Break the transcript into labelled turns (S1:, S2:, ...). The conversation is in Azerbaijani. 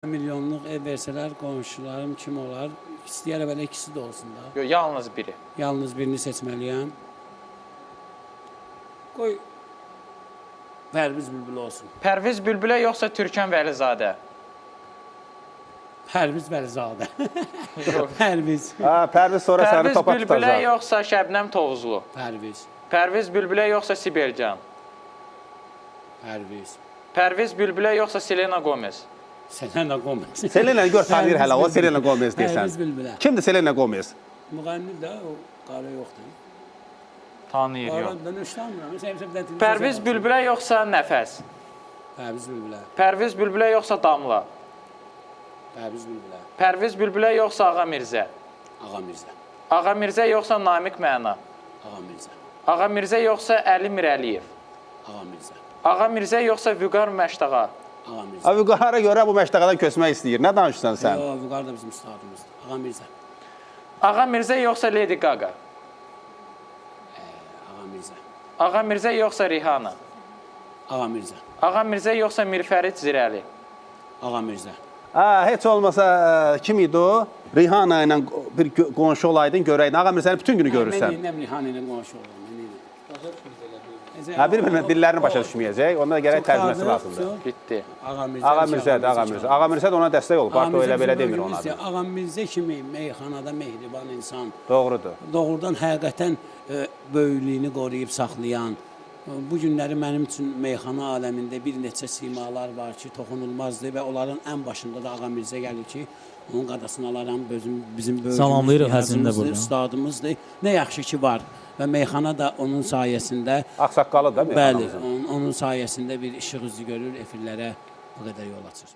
S1: Milyonluq ev versələr qonşularım kim olar? İstəyərəm belə ikisi də olsun da.
S2: Yox, yalnız biri.
S1: Yalnız birini seçməliyəm. Qoy Pərviz Bülbül olsun.
S2: Pərviz Bülbülə yoxsa Türkan Vəlizadə?
S1: Pərviz Vəlizadə.
S2: Yox.
S1: Pərviz.
S3: Pərviz sonra səni
S2: Pərviz
S3: topa
S2: Bülbülə
S3: tutacaq.
S2: yoxsa Şəbnəm Tovuzlu?
S1: Pərviz.
S2: Pərviz Bülbülə yoxsa Sibelcan?
S1: Pərviz.
S2: Pərviz Bülbülə yoxsa Selena Gomez?
S1: Selena Gomez.
S3: Selena gör tanıyır hələ, o Selena Gomez deyirsən.
S1: Pərviz Bülbülə.
S3: Kimdir Selena Gomez?
S1: Müğənni də o qara yoxdur.
S2: Tanıyır, yox.
S1: Qaradan işləmirəm.
S2: Pərviz Bülbülə yoxsa Nəfəs?
S1: Pərviz Bülbülə.
S2: Pərviz Bülbülə yoxsa Damla?
S1: Pərviz Bülbülə.
S2: Pərviz Bülbülə yoxsa Ağa Mirzə?
S1: Ağa Mirzə.
S2: Ağa Mirzə yoxsa Namiq Məna?
S1: Ağa Mirzə.
S2: Ağa Mirzə yoxsa Əli Mirəliyev?
S1: Ağa Mirzə.
S2: Ağa Mirzə yoxsa Vüqar Məştağa?
S1: Ağa Mirzə.
S3: Vüqara görə bu məştəqadan köçmək istəyir. Nə danışırsan sən?
S1: Yox, Vüqar da bizim ustadımızdır. Ağa Mirzə.
S2: Ağa Mirzə yoxsa Lady Gaga?
S1: Ağa Mirzə.
S2: Ağa Mirzə yoxsa Rihanna?
S1: Ağa Mirzə.
S2: Ağa Mirzə yoxsa Mirfərid Zirəli?
S1: Ağa Mirzə.
S3: Heç olmasa kim idi o? Rihanna ilə bir qonşu olaydın, görəydin. Ağa Mirzəni bütün günü görürsən.
S1: Mən Rihanna ilə qonşu oldum.
S3: Bir-birinin dillərini başa düşməyəcək. Onda gərək tərcüməsi lazımdır.
S2: Bitdi.
S1: Ağa Mirzə.
S3: Ağa Mirzədir, Ağa Mirzə. Ağa Mirzə də ona dəstək olub. Bax, o elə belə demir ona.
S1: Ağa Mirzə kimi meyxanada mehriban insan.
S3: Doğrudur.
S1: Doğrudan həqiqətən böyüklüyünü qoruyub saxlayan. Bu günləri mənim üçün meyxana aləmində bir neçə simalar var ki, toxunulmazdır və onların ən başında da Ağa Mirzə gəlir ki, onun qadasını alaram, bizim böyüklüyümüz,
S4: salamlayırıq həzində burada.
S1: Ustadımızdır. Nə yaxşı ki var və meyxana da onun sayəsində,
S3: Ağsaqqalı da
S1: bəli,
S3: meyxanamızın.
S1: onun sayəsində bir işıq üzü görür, efirlərə bu qədər yol açır.